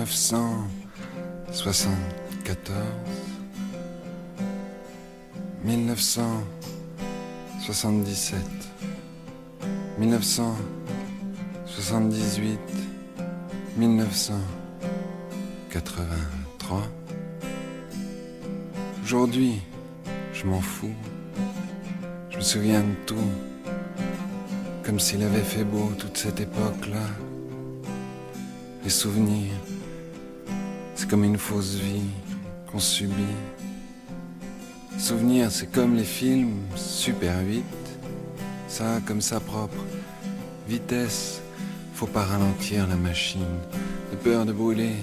1974, 1977, 1978, 1983. Aujourd'hui, je m'en fous. Je me souviens de tout, comme s'il avait fait beau toute cette époque-là. Les souvenirs, c'est comme une fausse vie qu'on subit. Souvenirs, c'est comme les films, super vite. Ça, comme sa propre vitesse. Faut pas ralentir la machine, de peur de brûler.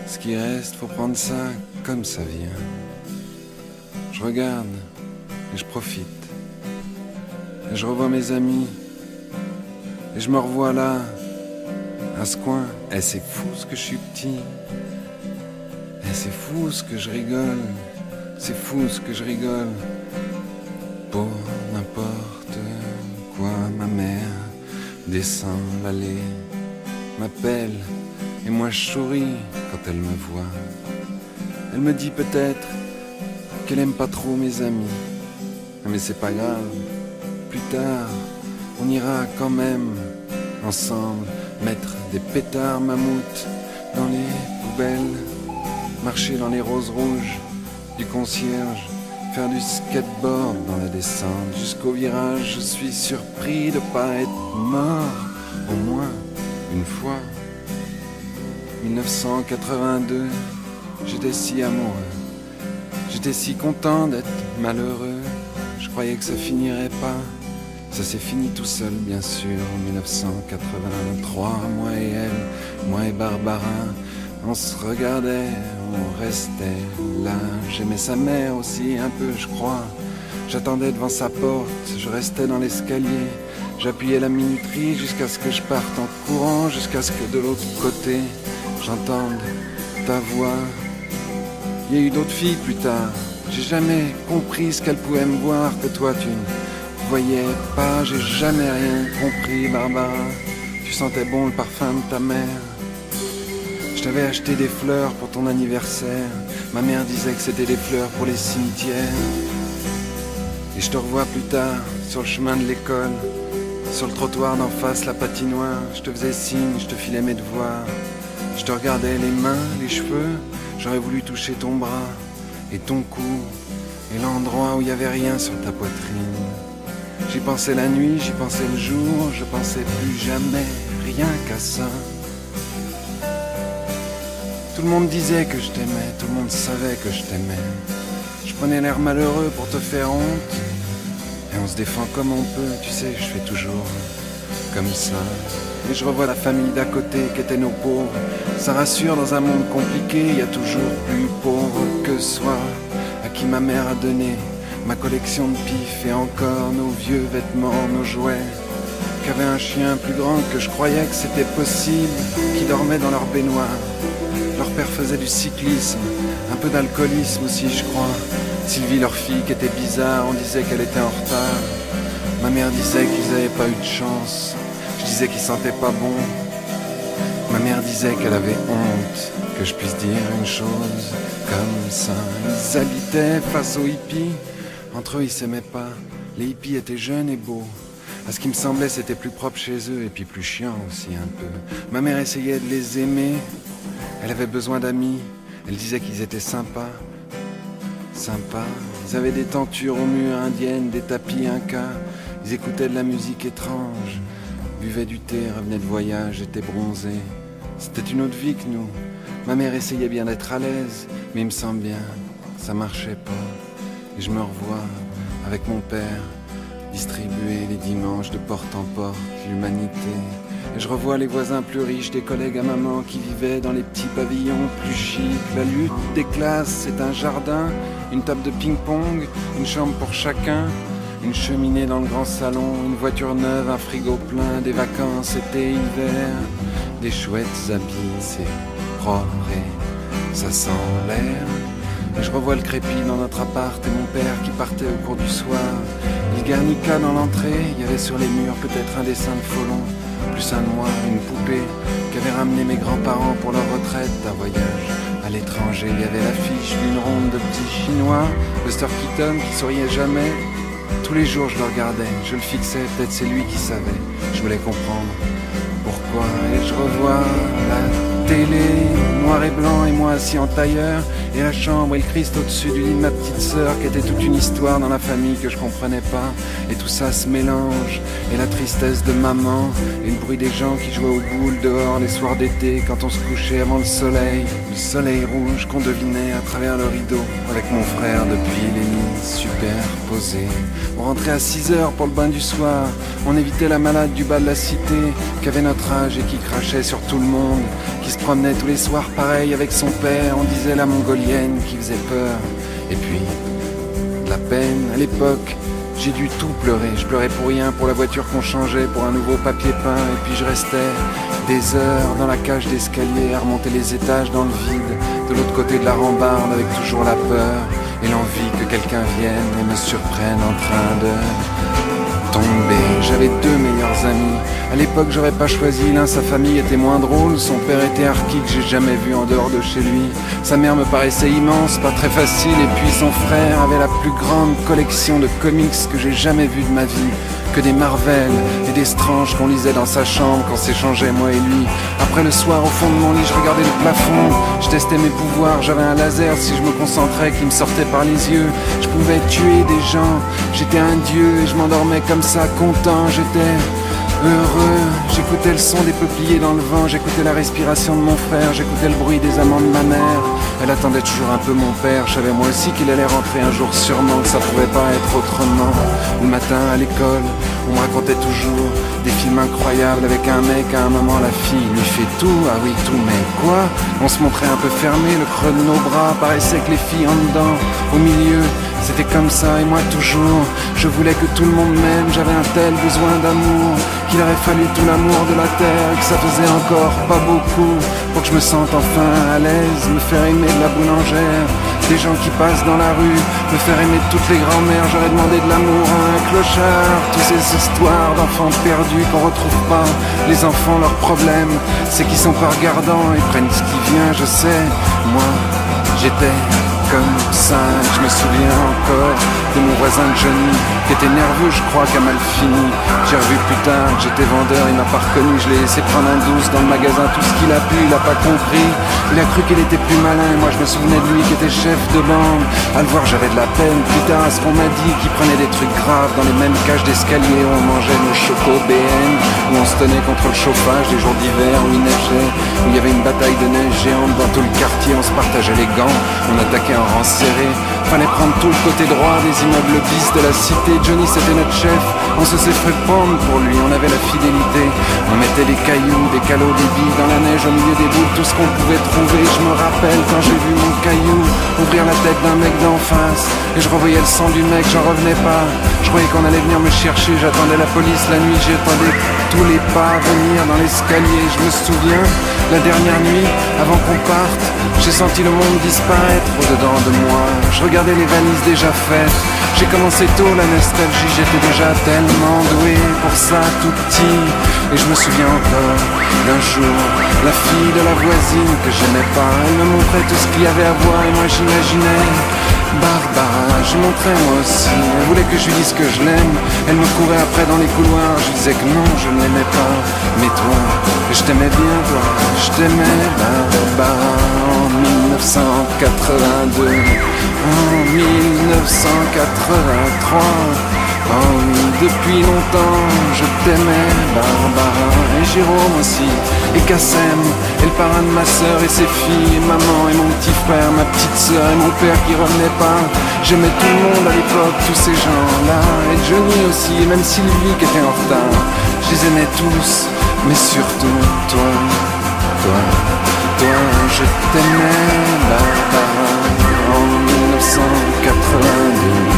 Ce qui reste, faut prendre ça comme ça vient. Je regarde et je profite. Et je revois mes amis. Et je me revois là, à ce coin. Et c'est fou ce que je suis petit. Et c'est fou ce que je rigole. C'est fou ce que je rigole. Pour n'importe quoi, ma mère descend l'allée, m'appelle et moi je souris quand elle me voit. Elle me dit peut-être qu'elle aime pas trop mes amis. Mais c'est pas grave, plus tard on ira quand même ensemble mettre des pétards mammouths dans les poubelles, marcher dans les roses rouges du concierge, faire du skateboard dans la descente jusqu'au virage. Je suis surpris de pas être mort au moins une fois. 1982, j'étais si amoureux, j'étais si content d'être malheureux. Je croyais que ça finirait pas, ça s'est fini tout seul bien sûr. En 1983, moi et elle, moi et Barbara, on se regardait, on restait là. J'aimais sa mère aussi un peu, je crois. J'attendais devant sa porte, je restais dans l'escalier. J'appuyais la minuterie jusqu'à ce que je parte en courant, jusqu'à ce que de l'autre côté j'entende ta voix. Il y a eu d'autres filles plus tard. J'ai jamais compris ce qu'elles pouvaient me voir que toi tu ne voyais pas. J'ai jamais rien compris, Barbara. Tu sentais bon le parfum de ta mère. Je t'avais acheté des fleurs pour ton anniversaire. Ma mère disait que c'était des fleurs pour les cimetières. Et je te revois plus tard, sur le chemin de l'école, sur le trottoir d'en face, la patinoire. Je te faisais signe, je te filais mes devoirs. Je te regardais les mains, les cheveux. J'aurais voulu toucher ton bras et ton cou et l'endroit où il n'y avait rien sur ta poitrine. J'y pensais la nuit, j'y pensais le jour. Je pensais plus jamais rien qu'à ça. Tout le monde disait que je t'aimais, tout le monde savait que je t'aimais. Je prenais l'air malheureux pour te faire honte. Et on se défend comme on peut, tu sais, je fais toujours comme ça. Et je revois la famille d'à côté qui étaient nos pauvres. Ça rassure dans un monde compliqué, il y a toujours plus pauvre que soi. À qui ma mère a donné ma collection de pif et encore nos vieux vêtements, nos jouets. Qu'avait un chien plus grand que je croyais que c'était possible, qui dormait dans leur baignoire. Leur père faisait du cyclisme, un peu d'alcoolisme aussi je crois. Sylvie, leur fille qui était bizarre, on disait qu'elle était en retard. Ma mère disait qu'ils n'avaient pas eu de chance. Je disais qu'ils sentaient pas bon. Ma mère disait qu'elle avait honte que je puisse dire une chose comme ça. Ils habitaient face aux hippies. Entre eux ils s'aimaient pas. Les hippies étaient jeunes et beaux. À ce qui me semblait c'était plus propre chez eux et puis plus chiant aussi un peu. Ma mère essayait de les aimer. Elle avait besoin d'amis, elle disait qu'ils étaient sympas. Sympas, ils avaient des tentures aux murs indiennes, des tapis incas. Ils écoutaient de la musique étrange, buvaient du thé, revenaient de voyage, étaient bronzés. C'était une autre vie que nous. Ma mère essayait bien d'être à l'aise, mais il me semble bien, ça marchait pas. Et je me revois avec mon père, distribuer les dimanches de porte en porte, l'humanité. Et je revois les voisins plus riches, des collègues à maman qui vivaient dans les petits pavillons plus chics. La lutte des classes, c'est un jardin, une table de ping-pong, une chambre pour chacun, une cheminée dans le grand salon, une voiture neuve, un frigo plein, des vacances, été, hiver, des chouettes habits, c'est propre et ça sent l'air. Et je revois le crépi dans notre appart et mon père qui partait au cours du soir. Il garnica dans l'entrée, il y avait sur les murs peut-être un dessin de Folon. plus un noir, une poupée qu'avaient ramené mes grands-parents pour leur retraite d'un voyage. À l'étranger, il y avait l'affiche d'une ronde de petits Chinois, Buster Keaton qui souriait jamais. Tous les jours, je le regardais, je le fixais, peut-être c'est lui qui savait. Je voulais comprendre pourquoi. Et je revois la télé, noir et blanc, et moi assis en tailleur, et la chambre et le Christ au-dessus du lit de ma petite sœur, qui était toute une histoire dans la famille que je comprenais pas. Et tout ça se mélange, et la tristesse de maman, et le bruit des gens qui jouaient aux boules dehors les soirs d'été, quand on se couchait avant le soleil rouge qu'on devinait à travers le rideau, avec mon frère depuis les nuits superposées. On rentrait à 6h pour le bain du soir, on évitait la malade du bas de la cité, qui avait notre âge et qui crachait sur tout le monde, qui se promenait tous les soirs pareil avec son père, on disait la mongolienne qui faisait peur. Et puis, de la peine, à l'époque, j'ai dû tout pleurer. Je pleurais pour rien, pour la voiture qu'on changeait, pour un nouveau papier peint. Et puis je restais des heures dans la cage d'escalier, à remonter les étages dans le vide, de l'autre côté de la rambarde, avec toujours la peur et l'envie que quelqu'un vienne et me surprenne en train de tomber. J'avais deux meilleurs amis. À l'époque, j'aurais pas choisi. L'un, sa famille était moins drôle. Son père était harki, que j'ai jamais vu en dehors de chez lui. Sa mère me paraissait immense, pas très facile. Et puis son frère avait la plus grande collection de comics que j'ai jamais vue de ma vie. Que des Marvel et des Strange qu'on lisait dans sa chambre quand s'échangeait moi et lui. Après le soir, au fond de mon lit, je regardais le plafond. Je testais mes pouvoirs, j'avais un laser si je me concentrais qui me sortait par les yeux. Je pouvais tuer des gens, j'étais un dieu et je m'endormais comme ça, content, j'étais heureux. J'écoutais le son des peupliers dans le vent, j'écoutais la respiration de mon frère, j'écoutais le bruit des amants de ma mère. Elle attendait toujours un peu mon père, je savais moi aussi qu'il allait rentrer un jour sûrement, que ça pouvait pas être autrement. Le matin à l'école, on me racontait toujours des films incroyables avec un mec, à un moment la fille lui fait tout, ah oui tout, mais quoi? On se montrait un peu fermé, le creux de nos bras, paraissait que les filles en dedans, au milieu, c'était comme ça et moi toujours, je voulais que tout le monde m'aime, j'avais un tel besoin d'amour, qu'il aurait fallu tout l'amour de la terre et que ça faisait encore pas beaucoup pour que je me sente enfin à l'aise, me faire aimer de la boulangère, des gens qui passent dans la rue, me faire aimer de toutes les grand-mères, j'aurais demandé de l'amour à un clochard, toutes ces histoires d'enfants perdus qu'on retrouve pas, les enfants leurs problèmes, c'est qu'ils sont pas regardants, ils prennent ce qui vient, je sais, moi j'étais comme ça, je me souviens encore de mon voisin Johnny, qui était nerveux, je crois, qu'a mal fini. J'ai revu plus tard que j'étais vendeur, il m'a pas reconnu, je l'ai laissé prendre un 12 dans le magasin, tout ce qu'il a pu, il a pas compris. Il a cru qu'il était plus malin, moi je me souvenais de lui qui était chef de bande. À le voir, j'avais de la peine, plus tard, à ce qu'on m'a dit, qu'il prenait des trucs graves dans les mêmes cages d'escalier où on mangeait nos chocos BN, où on se tenait contre le chauffage les jours d'hiver, où il neigeait, où il y avait une bataille de neige géante dans tout le quartier, on se partageait les gants, on attaquait en rang serré. Fallait prendre tout le côté droit des immeubles bis de la cité. Johnny c'était notre chef, on se s'est fait prendre pour lui, on avait la fidélité. On mettait des cailloux, des calots, des billes dans la neige au milieu des boules, tout ce qu'on pouvait trouver. Je me rappelle quand j'ai vu mon caillou ouvrir la tête d'un mec d'en face, et je revoyais le sang du mec, j'en revenais pas. Je croyais qu'on allait venir me chercher, j'attendais la police la nuit, j'attendais tous les pas venir dans l'escalier. Je me souviens, la dernière nuit, avant qu'on parte, j'ai senti le monde disparaître au-dedans de moi. Je regardais les valises déjà faites, j'ai commencé tôt la nostalgie, j'étais déjà tellement doué pour ça tout petit. Et je me souviens encore d'un jour, la fille de la voisine que j'aimais pas, elle me montrait tout ce qu'il y avait à voir et moi j'imaginais Barbara, je montrais moi aussi, elle voulait que je lui dise que je l'aime, elle me courait après dans les couloirs, je disais que non, je ne l'aimais pas, mais toi, je t'aimais bien toi, je t'aimais Barbara, en 1982, en 1983, oh oui, depuis longtemps, je t'aimais Barbara, et Jérôme aussi, et Kassem, et le parrain de ma sœur et ses filles, et maman et mon petit frère, ma petite sœur et mon père qui revenait pas. J'aimais tout le monde à l'époque, tous ces gens-là, et Johnny aussi, et même Sylvie qui était en retard. Je les aimais tous, mais surtout toi, je t'aimais Barbara, en 1982,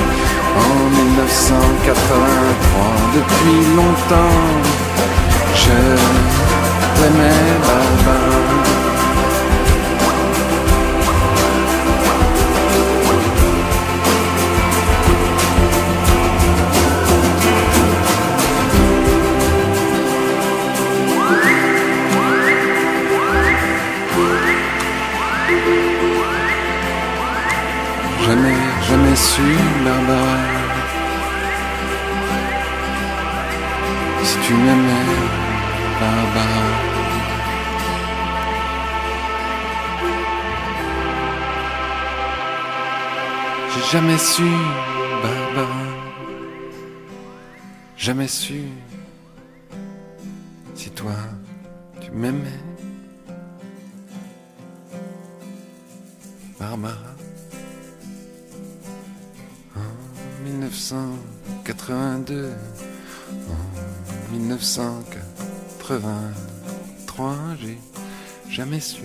en 1983, depuis longtemps, je t'aimais Barbara. Si tu m'aimais, Barbara. J'ai jamais su, Barbara. Jamais su si toi tu m'aimais, Barbara. En 1982, en 1983, j'ai jamais su.